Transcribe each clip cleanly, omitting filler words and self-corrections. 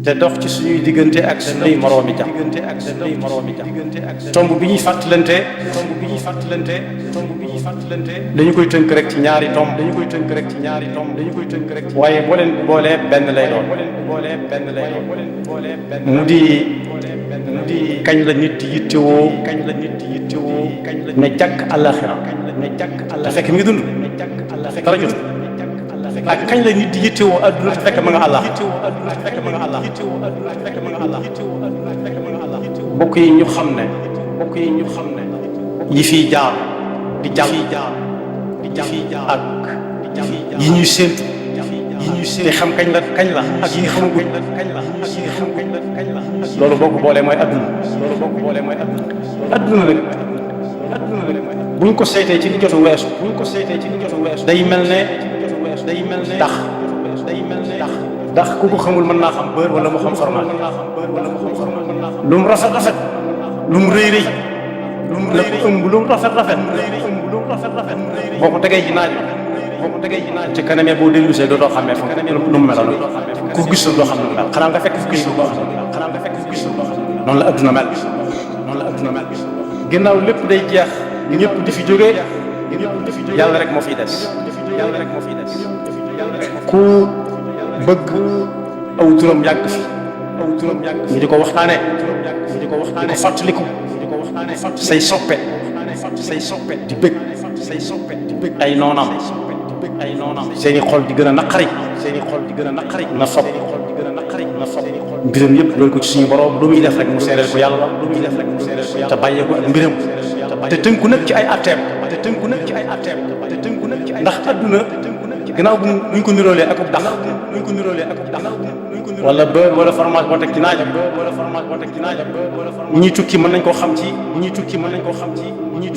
te dox ci suñuy diggante ak suñuy moroomi jàmm tomb bi ñuy fàttalante dañu koy tënk rek ci ñaari tomb waaye boo leen boolee benn lay doon mu di kañ la nit di yittewoo ne jàkk àllaaxira te fekk mi ngi dund dara jot ak kañ la nit di yittewoo adduna te fekk ma nga àllaax bokk yi ñu xam ne yi fiy jaar di jàll ak yi ñuy séentu te xam kañ la ak yi xamaguñ loolu boo ko boolee mooy adduna nag buñ ko seetee ci li jotu weesu day mel ne ndax ku ko xamul mën naa xam bër wala mu xam format lu mu rafet lu mu rëy la ko ëmb lu mu rafet boo ko tegee ci naaj ci kanamee boo dellusee dootoo xamee fa lu mu meloon ku gisul doo xam ne mel xanaa nga fekk fu gisul doo xam noonu la adduna mel ginnaaw lépp day jeex ñëpp di fi jógee yàlla rek moo fiy des ku bëgg aw turam yàgg fi ñu di ko waxtaanee di ko fàttaliku say soppe di bëgg ay noonam seeni xol di gën a naqari na fob mbiram yëpp loolu ko ci suñu borom lu muy def rek mu seereel ko yàlla te bàyyee ko ak mbiram te tënku nag ci ay atteem ndax adduna gannaaw buñ ko niroolee akub dax wala bër wala fromage boo teg ci naaj ñi tukki mën nañ koo xam ci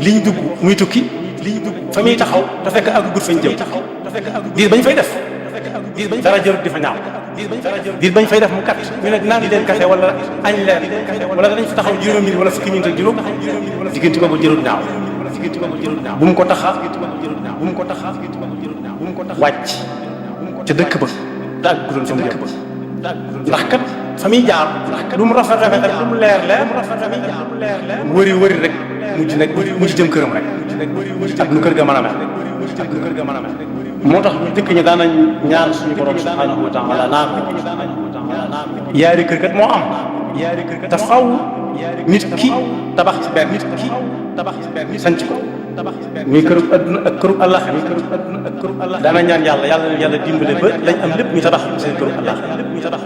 liñ dugg muy tukki fa muy taxaw te fekk àggugut fañ jëm diir bañ fay def dara jarut di fa ñaaw diir bañ fay def mu kat ñu ne naan leen café wala añ leen wala danañ fa taxaw juróom minute wala fukki minute ak juróom diggante boobu jarut ñaaw bu mu ko taxa wàcc ca dëkk ba te ak gudoon fa mu jëm ndax kat fa muy jaar lu mu rafet ak lu mu leer wëri rek mujj jëm këram rek ak nu kër ga mën a mel moo tax ñu dëkk ñi daanañ ñaan suñu borom subhanahu wa taala naan yaari kër kat moo am te faw nit ki tabax ci benn sanc ko muy kërub adduna ak kërub àllaaxira daana ñaan yàlla dimbale ba lañ am lépp ñu tabax seen kërub àllaaxira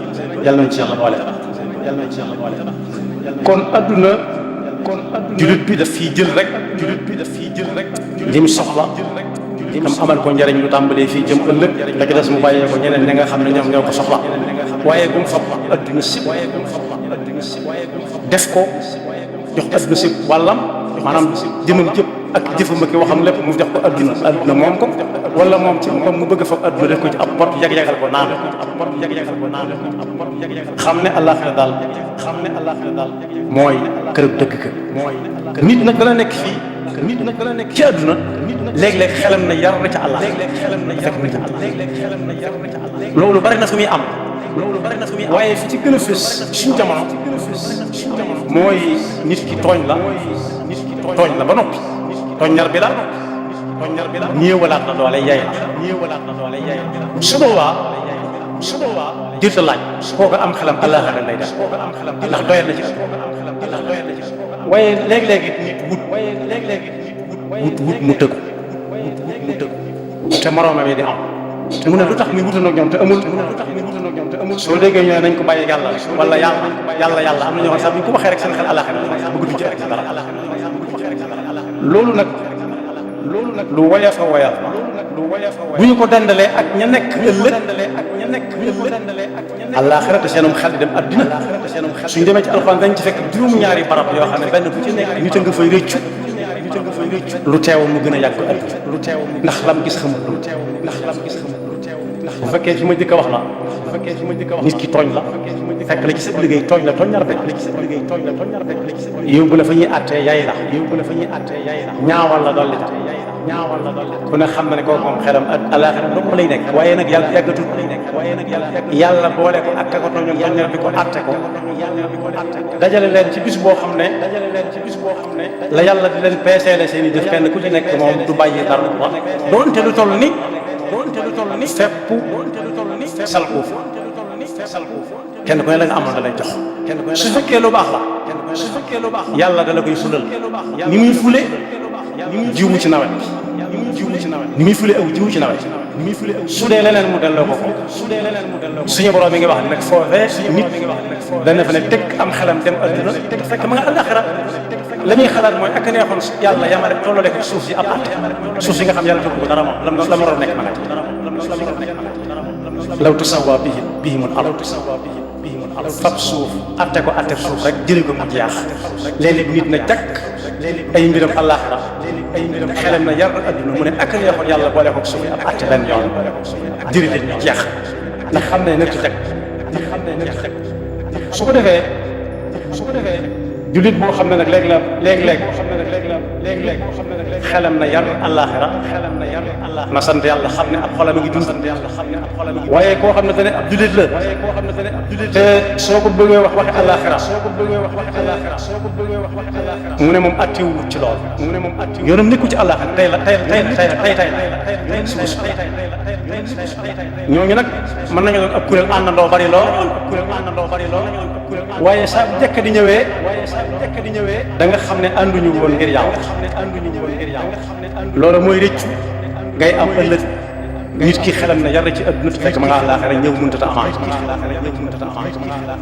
yàlla nañ ci yàlla boole kon adduna jullit bi daf fiy jël rek lim soxla tam amal ko njëriñ lu tàmbalee fii jëm ëllëg la ci des mu bàyyee ko ñeneen ñi nga xam ne ñoom ñoo ko soxla waaye bu mu fab adduna si def ko jox adduna si wàllam maanaam jëmam jëpp ak jëfam ak waxam lépp mu jox ko adduna moom ko wala moom ci moom mu bëgg a fab adduna def ko ci ab pot yag-yagal ko naan xam ne àllaaxira daal mooy kërëb dëgg ka nit nag dana nekk fii ci adduna léeg-léeg xelam na yar na ca àllaaxira fekk na ca àllaaxira loolu bari na fu muy am waaye fi ci gën a fës suñu jamono mooy nit ki tooñ la ba noppi tooññar bi la ñëwalaat na doole yay la su boobaa dirta laaj kooku am xelam àllaaxira lay def ndax doyal na ci waaye léeg-léegi nit wut mu tëggu te moroomam yi di am mu ne lu tax muy wutoon ak ñoom te amul soo déggee ñu ne nañ ko bàyyi yàlla wala yàlla am na ñoo xam sax bu ñu ko waxee rek seen xel àllaaxira bëggutuñ ci rek dara loolu nag lu woyof a woyof bu ñu ko dendalee ak ña nekk ëllëg àllaaxira te seenum xel di dem addina suñ demee ci alxuraan dañ ci fekk juróom-ñaari barab yoo xam ne benn bu ci nekk nit a nga fay rëccu lu teewoon mu gën a yàgg addina ndax lam gis xamul bu fekkee fi ma jëkk a wax la nit ki tooñ la fekk la ci sa liggéey tooñ la rafet yóbbu la fa ñuy àttee yay la ñaawal la dolli ku ne xam na ne kooku moom xelam ak alaaxira dong lay nekk waaye nag yàlla yàggatul yàlla boole ko atte ko tooñoon tooñal bi ko atte ko dajale leen ci bis boo xam ne la yàlla di leen peeseele seen i jëf kenn ku ci nekk moom du bàyyi dara doonte lu toll ni fépp salkuuf kenn ku ne la nga amoon da lay jox su fekkee lu baax la yàlla da la koy fulal ni muy fule jiwu ci nawet ni muy fule aw jiwu ci nawet su dee leneen mu delloo ko suñu borom mi ngi wax nag foofee nit dana fa ne teg am xelam dem adduna fekk ma nga àllaxira la muy xalaat mooy ak neexoon yàlla yamale tolloo ko suuf si ab at suuf si nga xam yàlla tëgg ko dara moom la mu war a nekk ma nga law tusawwa bihimul ard fab suuf atte ko atte suuf rek jëli ko mu jeex léeg-léeg nit na jàkk ay mbiram àllaaxira xelam na yar adduna mu ne ak neexoon yàlla boole ko suuf ab atte benn yoon jëri leen ñu jeex ndax xam ne nettu teg su ko defee jullit boo xam ne nag léeg-léeg xelam na yar àllaaxira na sant yàlla xam ne ab xolam a ngi dund waaye koo xam ne te ne ab jullit la te soo ko bëggee wax waxi àllaaxira mu ne moom attiwul ci lool yoonam nekkul ci àllaaxira tey ñooñu nag mën nañu doon ab kuréel àndandoo bari lool waaye saa bu jekk di ñëwee da nga xam ne ànduñu woon ngir yàlla loolu mooy rëccu ngay am ëllëg nit ki xelam na yar ci adduna fekk ma nga àllaaxira ñëw mënut a amaat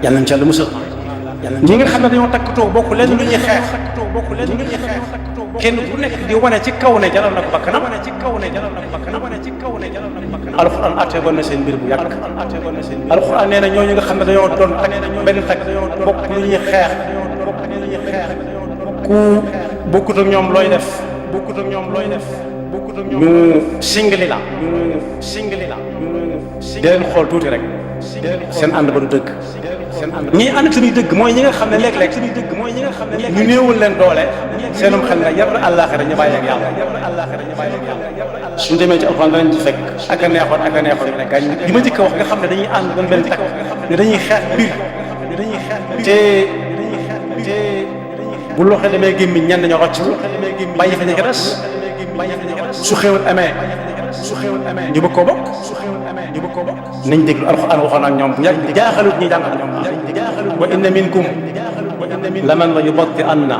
yal nañ ca la musal ñi nga xam ne dañoo takkatoo bokk leen lu ñuy xeex kenn ku nekk di wane ci kaw ne jaral na ko bakkanam alxuraan atteegoon na seen mbir bu yàgg alxuraan nee na ñooñu nga xam ne dañoo doon takk benn takk bokk lu ñuy xeex ku bokkut ak ñoom looy def ñu singli la di leen xool tuuti rek seen ànd ba du dëgg ñi ànd suñuy dëgg mooy ñi nga xam ne léeg-léeg ñu néewul leen doole seenum xel nga yar àllaaxira ñu bàyyi ak yàlla suñu demee ci alxuraan danañ ci fekk ak a neexoon ne gañ li ma njëkk a wax nga xam ne dañuy ànd doon benn takk ne dañuy xeex mbir te bu loxo demee gémmiñ ñenn ñoo rocc bàyyi fa ña des su xewal amee ñu bëgg koo bokk nañ déglu alxuraan waxoon ak ñoom bu yàgg jaaxalut ñi jàng ak ñoom wa inna minkum laman la yubatti-anna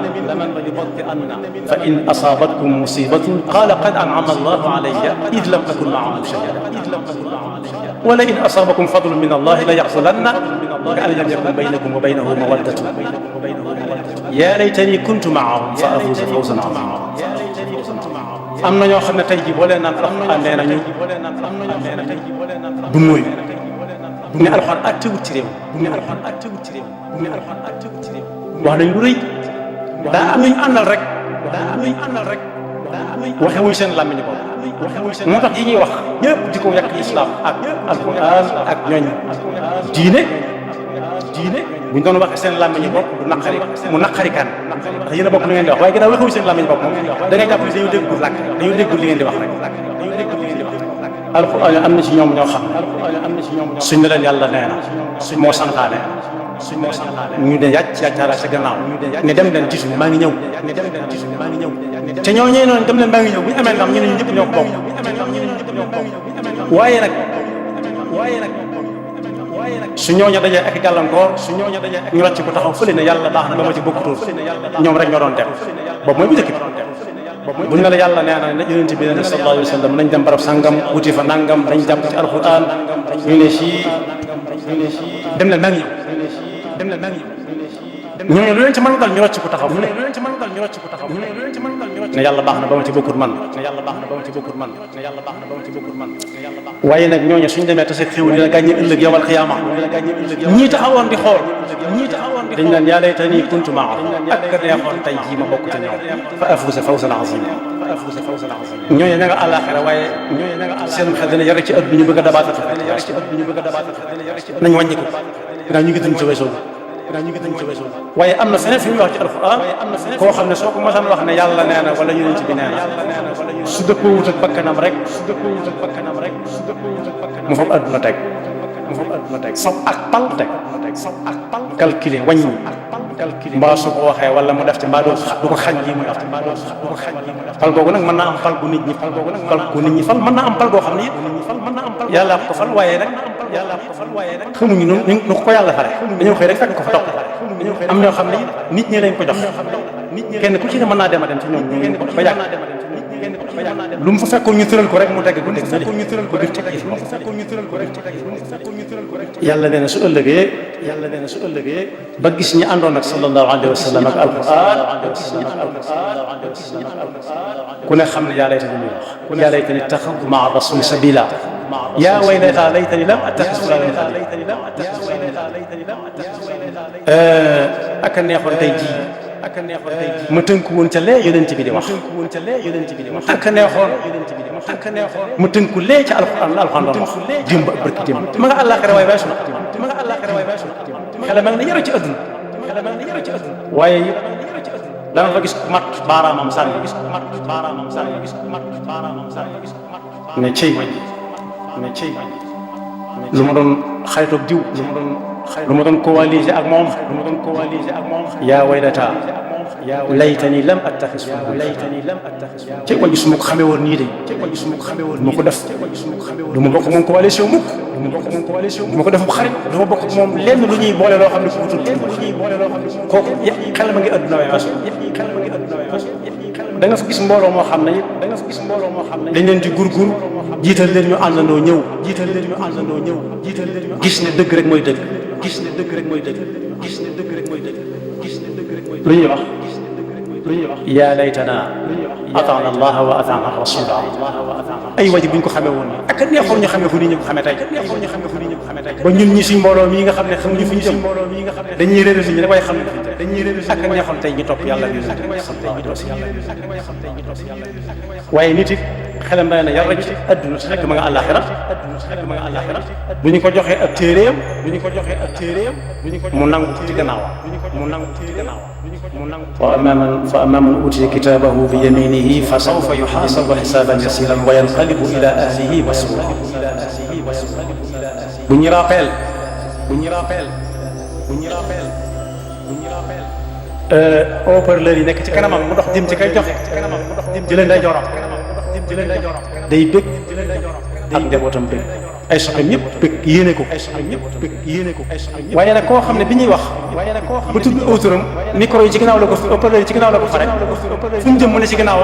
fa in asaabatkum musibatun qala qad an'ama allahu alayya id lam akun ma'ahum shahida wa la in asaabakum fadlun min allahi la yaxzulanna ka an lam yakun baynakum wa baynahu mawaddatun ya laytani kuntu ma'ahum fa afuuza fawzan 'azima am na ñoo xam ne tey jii boo leen naan alxuraan nee nañu du mooy ne alxuraan attewut ci réew wax nañ lu rëy daa am nañu àndal rek waxe wuñ seen làmmiñu bopp moo tax yi ñuy wax yëpp di ko yàq islam ak alxuraan ak ñooñ diine buñ doon waxe seen làmmiñu bopp du naqari mu naqari kan ndax yéen a bokk lu ngeen di wax waaye ginnaaw waxuñ seen làmmiñu bopp moom da ngay jàpp ne dañoo déggul làkk dañoo déggul li ngeen di wax rek alxuraan am na ci ñoom ñoo xam suñ ne leen yàlla nee na moo santaane ñu ne yàccaara sa gannaaw ne dem leen jiitu maa ngi ñëw te ñoo ñee noonu dem leen maa ngi ñëw bu ñu amee ndam ñu ne ñu ñëpp ñoo ko bokk waaye nag su ñooñu dajee ak gàllankoor ñu ràcc ko taxaw fële ne yàlla baax na ba ma ci bokkutoon ñoom rek ñoo doon dem boobu mooy bu njëkk bi buñ ne la yàlla nee na yonent bi ne sallallahu alayhi wa sallam nañ dem barab sangam wuti fa nangam dañ jàpp ci alquran ñu ne sii dem leen maa ngi ñëw ñooñu lu leen ci mën a dal ñu rocc ko taxaw ne yàlla baax na ba ma ci bokkut man waaye nag ñooñu suñ demee tase xéwal dina gàññe ëllëg yawmal xiyaama ñii taxawoon di xool dañ naan yaa laytanii kuntu ma'ahum ak neexoon tey jii ma bokk ci ñoom fa afuuza fawzan aziima ñooñu ña nga àllaaxira waaye seen xel dina yar ci at bi ñu bëgg a dabaatal nañ wàññi ko dinaa ñu ngi dund ci weesoo waaye am na feneen fi muy wax ci alxuraan koo xam ne soo ko masaan wax ne yàlla nee na wala yonent bi nee na su dëppoo wut ak bakkanam rek mu fab àdduna teg fab ak pal teg calculer wàññi mbaa su ko waxee wala mu def ci mbaa du ko xañ lii muy wax pal googu nag mën naa am pal gu nit ñi fal mën naa am pal goo xam ne it yàlla ko fal waaye nag xamuñu nu ko yàlla fare dañoo xëy rek fekk ko fa topp am ñoo xam ne nit ñi lañ ko jox kenn ku ci ne mën naa dem a dem ci ñoom ñu ba yàgg lu mu fa fekkoon ñu tëral ko rek mu tegg ko teg yàlla nee na su ëllëgee ba gis ñi àndoon ak sallallahu alayhi wa sallam ak alquran ku ne xam ne yaa laytani muy wax yaa laytani ittaxadtu maa rasuli sabila yaa waylataa laytani lam attaxis fulaanan xaliila ak a neexoon tey jii ma tënku woon ca lee yonent bi di wax ak a neexoon ma tënku lee ca alxuraan la alxuraan doon wax démb ak barki démb ma nga àllaaxira waaye weesu na xale ma nga ne yaru ci adduna waaye dama fa gis mat baaraamam sànni ne cey lu ma doon xaritoog diw lu ma doon coaliser ak moom yaa waylataa laytani lam attaxis ci wàññi su ma ko xamee woon nii de du ma ko def du ma bokk moom coalition mukk du ma ko def mu xarit du ma bokk moom lenn lu ñuy boole loo xam ne ku utul kooku xel ma ngi adduna weesu da nga fa gis mbooloo moo xam ne dañ leen di gurgur jiital leen ñu àndandoo ñëw gis ne dëgg rek mooy dëgg lu ñuy wax yaa laytanaa ataana allaha wa ataana rasula ay waji buñ ko xamee woon ak neexoon ñu xamee ko nii ñu ko xamee tey ba ñun ñi suñ mbooloo mii nga xam ne xamuñu fi ñu jëm dañuy réer si ñu rek waaye xam ne ak neexoon tey ñu topp yàlla bi waaye nit it xelam day na yàlla ci adduna si fekk ma nga àllaaxira bu ñu ko joxee ab téeréem mu nangu ci gannaawam wa ammaa man uutiya kitaabahu bi yamiinihi fa sawfa yuhaasabu hisaaban yasiiran wa yanqalibu ilaa ahlihi masruuran bu ñu rappel haut-parleur yi nekk ci kanamam mu dox jëm ci kay joxe jëlee nday joram day bëgg ak njabootam bëgg ay soxam ñëpp bëgg yéene ko waaye nag koo xam ne bi ñuy wax ba tudd autoram micro yi ci ginnaaw la ko haut-parleur yi ci ginnaaw la ko xare fu mu jëm mu ne ci ginnaaw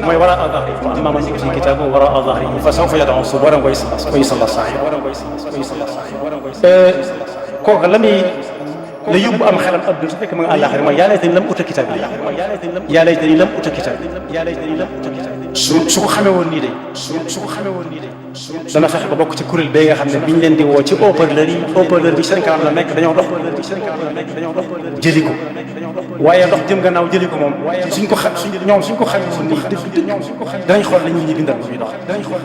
mooy wara a dahri fa ammaa man uutiya kitaabahu wara a dahri fa sawfa yad'uu subuuran wa yusallaa sa'iiran kooku la yóbbu am xelam adduna su fekk ma nga àllaaxira mooy yaa laytanii lam uuta kitaabiyaa su ko xamee woon nii de dana fexe ba bokk ci kuréel bee nga xam ne biñ leen di woo ci haut-parleur bi seen kanam la nekk dañoo dox jëli ko waaye dox jëm gannaaw jëli ko moom suñ ko xamee woon nii dëgg danañ xool la ñuy bindal ba muy dox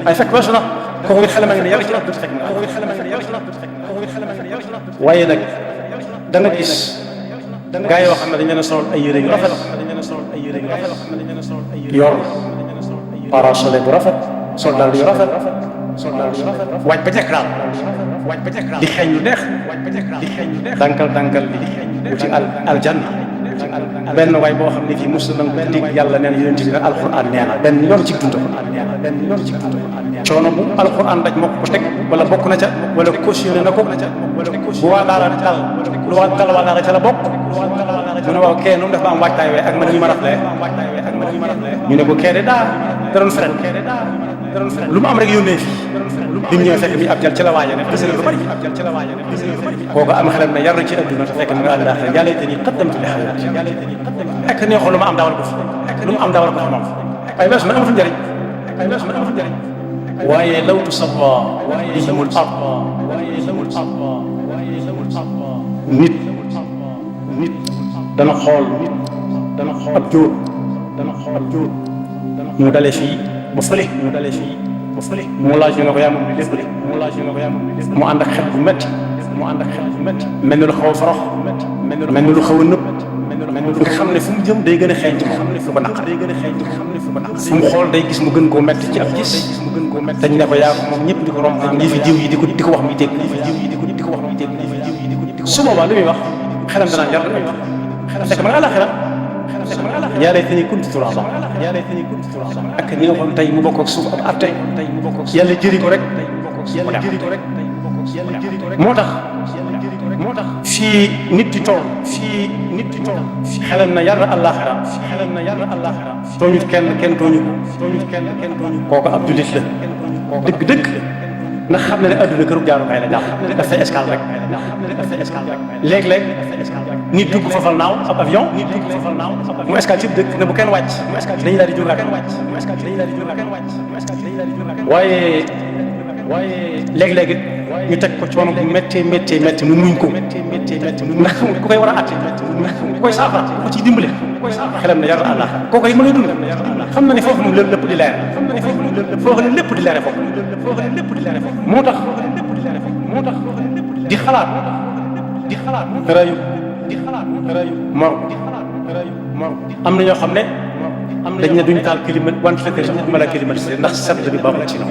ay fekk weesu na kooku xelam a ngi ne yàlla ci adduna fekk waaye nag da nga gis gaa yoo xam ne dañu leen a solal ay yére yu rafet yor parasol bu rafet sol daal yu rafet waaj ba jekk daal di xeeñ lu neex dankal bi wuti aljanna benn waay boo xam ne fii mos na nga dégg yàlla nee na yonent bi ne alquran nee na benn yoon ci dund coono bu alquran daj moo ko teg wala bokk na ca wala cautionné na ko bu waa daara dal lu waa dal waa daara ca la bokk mu ne waaw kee nu mu def ba am waajtaay wee ak man ñi ma raflee ñu ne ko kee de daa da doon fret lu mu am rek yónnee fii bi mu ñëwee fekk mi ab jal ci la waaja ne xasina lu bari kooku am xelam ne yar na ci adduna te fekk mu nga àllaaxira yàlla te ni qaddamtu li xayaati ek neexul lu ma am dawal ko fi lu mu am dawal ko fi moom ay wees man amatul njëriñ waaye law tusawwa bihimul ard nit dana xool ab jóor mu dalee fii ba fële mu laaj ñu ne ko yaa moom li lépp mu ànd ak xel bu métti mel ni lu xaw a forox mel ni lu xaw a nëb nga xam ne fu mu jëm day gën a xeeñ ci moom lu ko naqar fu mu xool day gis mu gën koo métti ci ab gis dañ ne ko yaa ko moom ñëpp di ko romb yi fi jiw yi di ko wax muy dégg su boobaa li muy wax xelam danaan yar fekk ma nga àllaaxira yaa laytanii kuntu turaaban ak ni nga xool tey mu bokk ak suuf ab at tey yàlla jëri ko rek moo tax fii nit di toll xelam na yar àllaaxira tooñut kenn tooñu ko kooku ab jullit la dëgg ndax xam na ne adduna këru jaarukaay la jàpp daf fay escale rek léeg-léeg nit dugg fafal naaw ab avion mu escale ci dëkk ne bu kenn wàcc dañuy daal di jógaat waaye léeg-léeg it ñu teg ko coono bu méttee mu muñ ko ndax ku koy war a atte ku koy saafara ku ko ciy dimbale xelam ne yar àllaax kooku it ma ngay dund xam na ne foofu moom lépp di leer foofu lépp di leere foofu moo tax di xalaat rayu mor am na ñoo xam ne dañ ne duñ taal climat wante fekk sax waxuma la climatisé ndax sedd bi baaxul ci ñoom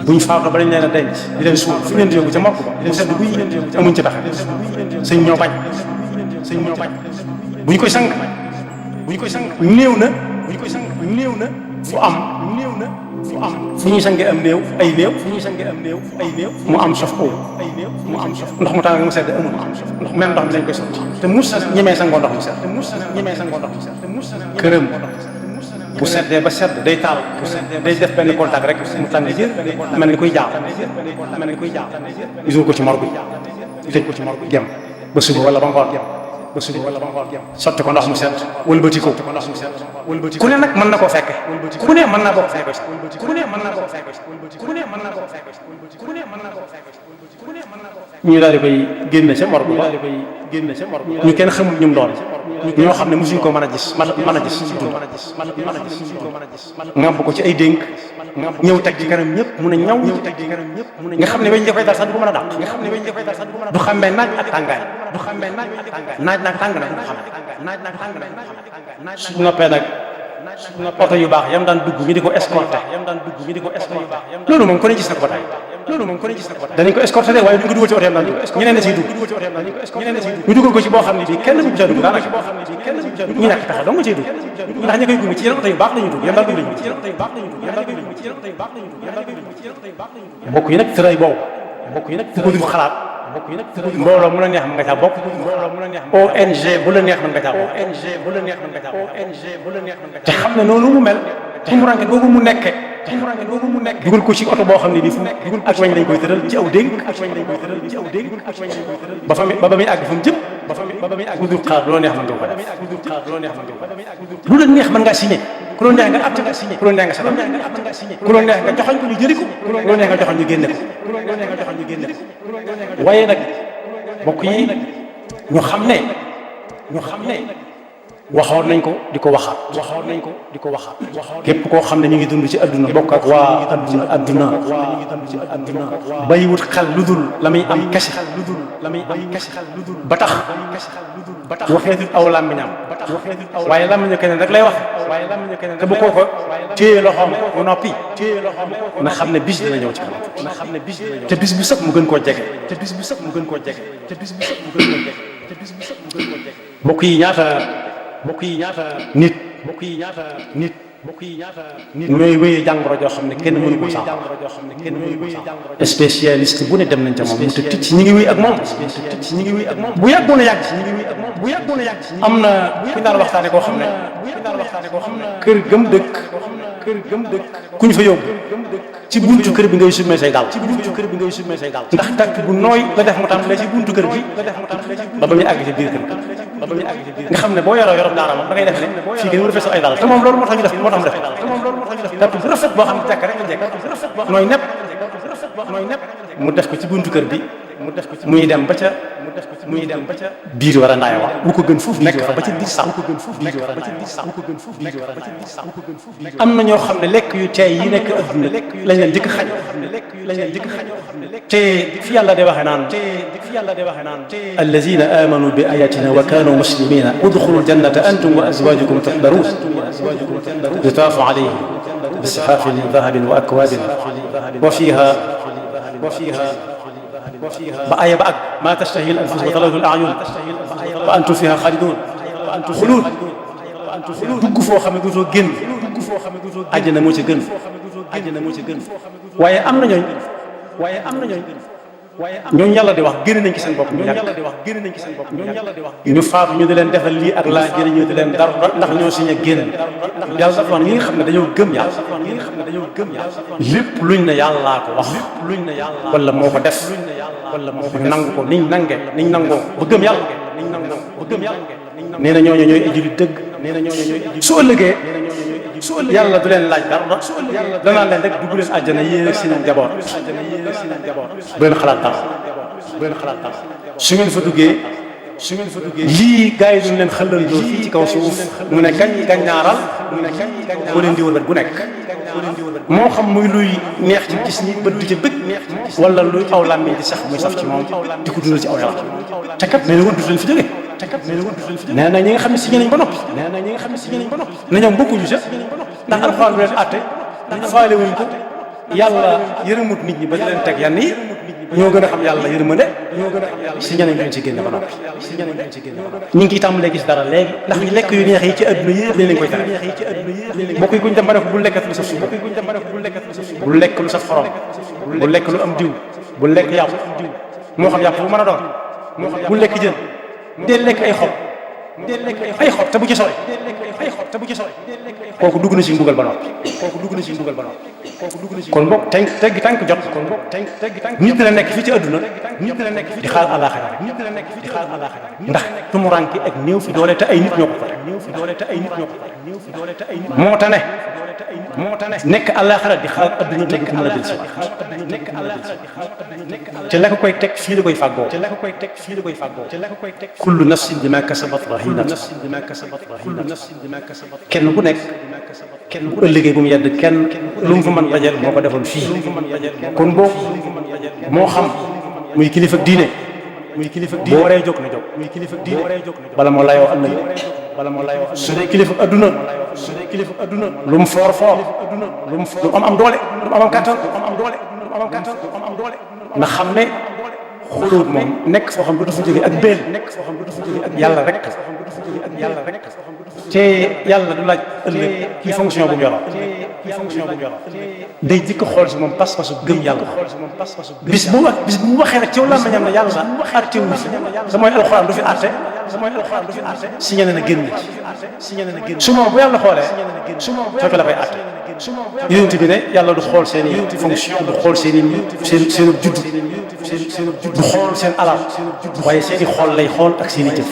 buñ faatoo ba dañ leen a denc di leen suul fu leen di yóbbu ca mokk ba mu sedd guy amuñ ci tax sëñ ñoo bañ buñ koy sang néew na fu am fu ñuy sangee am néew ay néew mu am sof ko ndox mu tàng mu sedd amul ndox même ndox mi lañ koy sotti te mus ñemee sangoo ndox mu sedd këram bu seddee ba sedd day taal day def benn contact rek mu tàng jër mel ni koy jaaw gisoo ko ci morgue tëj ko ci morgue gem ba suba wala ba ngoon sotti ko ndox mu sedd wëlbati ko ku ne nag mën na koo fekke ku ne mën naa bokk fekke ñu daal di koy génne ca morgue ba ñu kenn xamul ñum doon ñoo xam ne mosuñ ko mën a gis ci dund ngàmb ko ci ay dénk ñëw teg ci kanam ñëpp mun a ñaw nga xam ne weñ da koy dal sax du ko mën a dàq du xàmmee naaj ak tàngaay naaj nag tàng na du ko xam su noppee nag oto yu baax yam daan dugg ñu di ko escorté loolu moom ko ne gis na ko tey danañ ko escorté de waaye duñ ko dugal ci oto yam daan dugg ñeneen na siy dugg ñu dugal ko ci boo xam ne bii kenn bu ca dugg daanaka ñu ñàkk pexe dong nga ciy dugg ndax ñi koy gunge ci yeneen oto yu baax lañu dugg yam daan dugg lañu mbokk yi nag tëray boobu fu ko dul xalaat mbooloo mu la neex mën nga caa bokk ONG bu la neex mën nga caa bokk te xam ne noonu mu mel tumuranke googu mu nekke dugal ko ci oto boo xam ne bii fu ak wañ lañ koy tëral ci aw dénk ba muy àgg fa mu jëm ku dul xalaat loo neex mën nga ko def lu la neex mën ngaa signé ku la neex nga atte ku la neex nga satal ku la neex nga joxoñ ko ñu jëri ko ku la neex nga joxoñ ñu génne ko waaye nag mbokk yi ñu xam ne waxoon nañ ko di ko waxaat képp koo xam ne ñu ngi dund ci adduna bokk ak waa adduna bàyyiwut xel lu dul la muy am kese ba tax waxeetut aw làmmiñam waaye làmmiñu keneen rek lay wax te bu kooko téye loxoom mu noppi na xam ne bis dina ñëw ci kanam te bis bu sëkk mu gën koo jege mbokk yi ñaata nit ñooy wéyee jàngoro joo xam ne kenn mënu ko saafara spécialiste bu ne dem nañ ca moom mu te ticc ñi ngi wéy ak moom bu yàggoon a yàgg am na ku ñu daan waxtaane koo xam ne kër gëm dëkk ku ñu fa yóbbu ci buntu kër bi ngay summee say dal ndax tànk bu nooy la def mu tàmbalee ci buntu kër bi ba muy àgg ci biir kër nga xam ne boo yoroo daara moom da ngay def ne fii kenn war a feesal ay dal te moom loolu moo tax ñu def tànk bu rafet boo xam ne jàkk rek la jekk nooy nepp mu def ko ci buntu kër bi muy dem ba ca biir war a ndaay wax bu ko gën foofu nekk fa ba ci biir sax am na ñoo xam ne lekk yu teey yi nekk adduna lañ leen jëkk xañ te fi yàlla de waxee naan allazina amanu bi ayatina wa kanu muslimina udxulu ljannata antum wa azwajukum tuhbarun yutaafu alayhim bi sihafin min dahabin wa akwaabin wa fiha ba aya ba ak ma tashtahi al anfus wa taladu al a'yun wa antum fiha xaalidun xuluud dugg foo xam ne dootoo génn àjjana moo ci gën waaye am na ñooñu yàlla di wax génn nañ ci seen bopp ñu faatu ñu di leen defal lii ak laa jëriñu di leen dara ndax ñoo signé génn yàlla dafa wax ñi nga xam ne dañoo gëm yàlla lépp luñ ne yàllaa ko wax wala moo ko def ñu nangu ko niñ nangoo ba gëm yàlla nee na ñooñu ñooy jullit dëgg su ëllëgee yàlla du leen laaj dara danaa leen rek dugg leen àjjana yéen ak seen njaboot bu leen xalaat dara su ngeen fa duggee lii gars yi duñ leen xëlandoo fii ci kaw suuf mu ne gaññaaral boo leen di wër bët bu nekk moo xam muy luy neex ci gis ñi bët di ca bëgg wala luy aw làmmiñ di sax muy saf ci moom di ko dundal ci aw yaram te kat nee na wër du leen fi jógee nee na ñi nga xam ne signé nañ ba noppi na ñoom bokkuñu sa ndax alxuraan du leen àtte faale wuñ ko yàlla yërëmut nit ñi ba di leen teg yan yi ñoo gën a xam yàlla yërmande signé nañ leen ci génne ba noppi ñu ngi ciy tàmbalee gis dara léegi ndax lekk yu neex yi ci adduna yëpp dañ leen koy tere bokk yi kuñ dem ba ne ko bul lekkat lu saf suuf bul lekk lu saf xorom bul lekk lu am diw bul lekk yàpp moo xam yàpp bu mën a doon bul lekk jën dee lekk ay xob te bu ci sori kooku dugg na ci mbugal ba noppi kon boog teggi tànk jot nit la nekk fii ci adduna di xaar àllaaxira ndax tumuranke ak néew fi doole te ay nit ñoo ko moo tane nekk àllaaxira di xaar adduna te du ko mën a jël si te la ko koy teg fii la koy fàggoo kullu nafsin bima kasabat rahinatun kenn ku nekk bu ëllëgee bu mu yedd kenn lu mu fa mën dajal moo ko defoon fii kon boobu moo xam muy kilifa diine boo waree jóg na jóg bala moo layoo ëllëg su dee kilifa adduna lu mu foor lu mu am doole lu mu am kattan na xam ne xulóot moom nekk foo xam du dafa jóge ak béel yàlla rek te yàlla du laaj ëllëg kii fonction bu mu yoroon day jëkk xool si moom pas-pasu gëm yàlla bis bu waxee rek ci yow làmmiñam ne yàlla àttewul sa mooy alxuraan du fi àtte signé na génn su moom bu yàlla xoolee fekk la koy àtte yonent bi ne yàlla du xool seen i fonction du xool seen judd du xool seen alal waaye seen i xool lay xool ak seen i jëf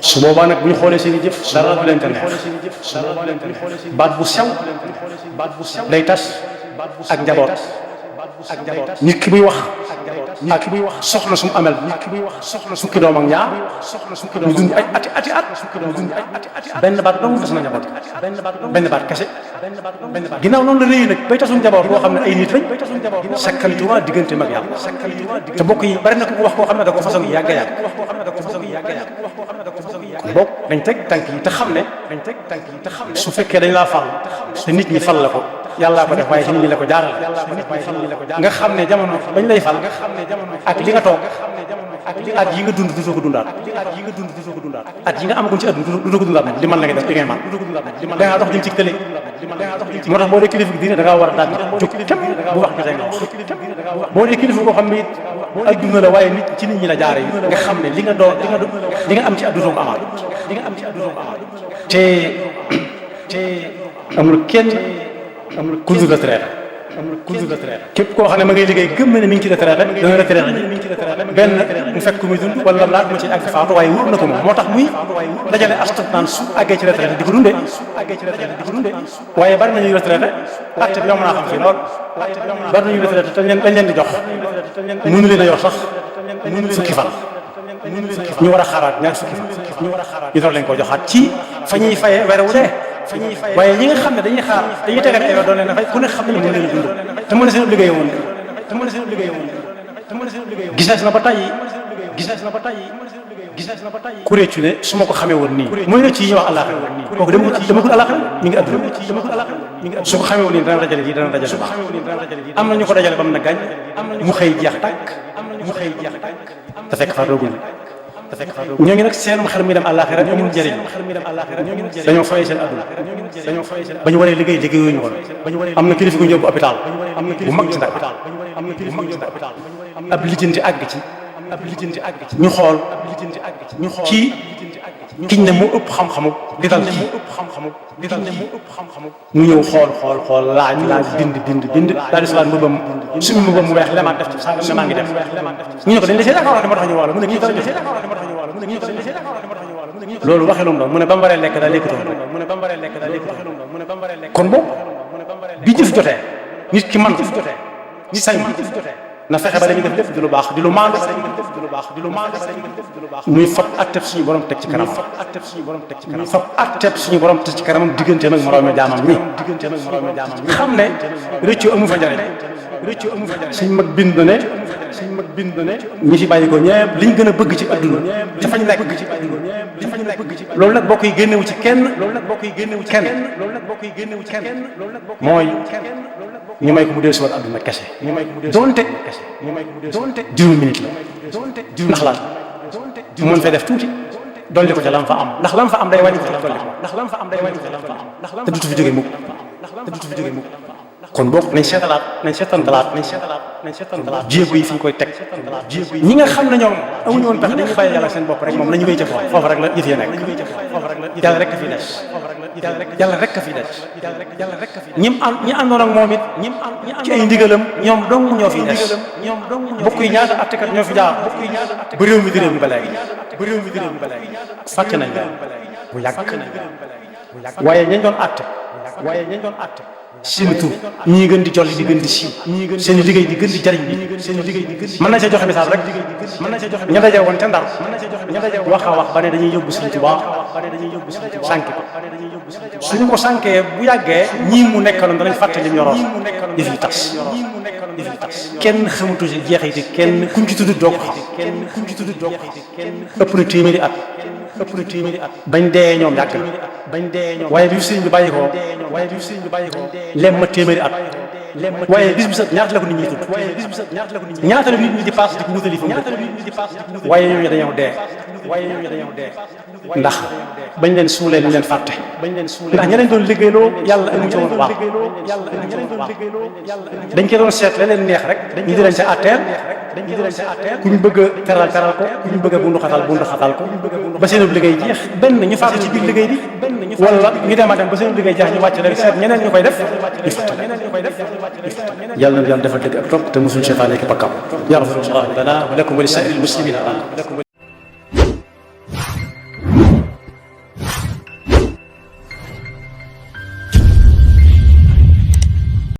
su boobaa nag bu ñu xoolee seen i jëf dara du leen te neex baat bu sew lay tas ak njaboot nit ki muy wax soxna su mu amel fukki doom ak ñaar ñu dund ay ati at benn baat dong tas na njaboot benn baat kese ginnaaw noonu la réy nag bay tasul njaboot boo xam ne ay nit lañ sakkantuma diggante mag yàlla te bokk yi bari na ko wax koo xam ne da ko façon yi yàgg kon bokk dañ teg tànk yi te xam ne su fekkee dañ laa fal te nit ñi fal la ko yàllaa ko def waaye ci nit ñi la ko jaarale nga xam ne jamono bañ lay fal ak li nga toog at yi nga dund dutoo ko dundaat at yi nga amaguñ ci àdduna dutoo ko dundaat li man la nga def li ngay man da ngaa dox jëm ci tële moo tax boo dee kilifa diine da ngaa war a daal jóg képp bu wax jotee nga wax boo dee kilifa koo xam ne adduna la waaye nit ci nit ñi la jaare yi nga xam ne li nga doon li nga am ci àdduna ko amaat te amul kenn ku dul retraite kudd retraite képp koo xam ne ma ngay liggéey gëm na ne mi ngi ci retraite dana retraite benn mu fekk muy dund wala laat mu ci àgg faatu waaye wóor na ko moom moo tax muy dajale askan naan su àggee ci retraite di ko dundee waaye bari nañuy retraite acte bi yomb naa xam fii lool bari nañuy retraite te dañ leen di jox mënu leen a yor sax fukki fan ñu war a xaaraat ñaar fukki fan ñu doon leen ko joxaat ci fa ñuy fayee weer wu dee waaye ñi nga xam ne dañuy xaar dañuy tegal ay weer doon leen a fay ku ne xam ne mën leen a dund te mën na seen liggéey woon gisees na ba tey ku réccu ne su ma ko xamee woon nii mooy rëcc yi ñuy wax àllaaxira kooku demagul àllaaxira mi ngi àdduna su ko xamee woon nii dana dajale lii dana dajale baax am na ñu ko dajale ba mu na gàñ mu xëy jeex tàkk te fekk fa dooguñu ñoo ngi nag seenum xel mi dem àllaaxira amul njëriñ dañoo fayee seen àdduna ba ñu waree liggéey liggéeyuñu woon am na kilifa gu ñu yóbbu hôpital bu mag ci Ndar ab lijjanti àgg ci ñu xool ci kiñ ne moo ëpp xam-xamu di dal ci mu ñëw xool laaj bind daal di solaat mbëbam suñu mbëbam mu weex lemaat def ci sàngam ne maa ngi def ñu ne ko dañ desee d'accord moo tax ñu woola mu ne kii dara loolu waxee lu mu doon mu ne ba mu waree lekk daal lekkutoo kon boobu bi jëf jotee nit ki man nit sañ na fexe ba dañuy def lépp di lu baax di lu maandu muy fab atteb suñu borom teg ci kanam fab atteb suñu borom teg ci kanamam digganteem ak moroomi jaamam ñi xam ne rëccu amu fa njariñ suñ mag bind ne ñi fi bàyyi ko ñëpp liñ gën a bëgg ci adduna ca fañ nekk loolu nag bokk yi génnewu ci kenn mooy ñu may ko mu dellusiwaat adduna kese donte juróomi minute la ndax lan mu mën fee def tuuti dolli ko ca lam fa am ndax lam fa am day wàññi ko dolli ko te dutu fi jógee mukk kon boog nañ seetantalaat jéego yi fi ñu koy teg ñi nga xam ne ñoom amuñu woon pexe dañuy bàyyi yàlla seen bopp rek moom nañu wéy ca foofu rek la yëf ya nekk yàlla rek a fi des ñi àndoon ak moom it ci ay ndigalam ñoom dong ñoo fi des bokk yi ñaata attekat ñoo fi jaar ba réew mi di réew mi ba léegi fàtte nañ leen bu yàgg waaye ñañ doon atte seen tur ñii gën di jolli di gën di siiw seen liggéey di gën di jariñ bi mën na see joxe misaal rek ña daje woon te Ndar wax a wax ba ne dañuy yóbbu Sëriñ Tuubaa sànki ko suñu ko sànkee bu yàggee ñii mu nekkaloon danañ fàtte lim yoroon yëf yi tas kenn xamatu si jeexiti kenn kuñ ci tudd doo ko xam ëpp na téeméeri at bañ dee ñoom yàgg na waaye bi sëriñ bi bàyyi ko lem ma téeméeri at waaye bis bi sax ñaata la ko nit ñi tudd ñaata la nit ñi di paas di ko wutali fa mu dëkk waaye ñooñu dañoo dee ndax bañ leen suulee ñu leen fàtte ndax ña leen doon liggéeyloo yàlla amu ci woon baax dañ ko doon seet la leen neex rek ñu di leen ca àtteel ku ñu bëgg a teral ko ku ñu bëgg a bundu xatal ko ba seen liggéey jeex benn ñu faatu ci biir liggéey bi wala ñu dem a dem ba seen liggéey jeex ñu wàcc leen seet ñeneen ñu koy def ñu fàtte yàlla na yàlla defal dëgg ak topp te mosuñ seytaane ki bakkam yaxfirullahu lana wa lakum wa li saa'iril muslimina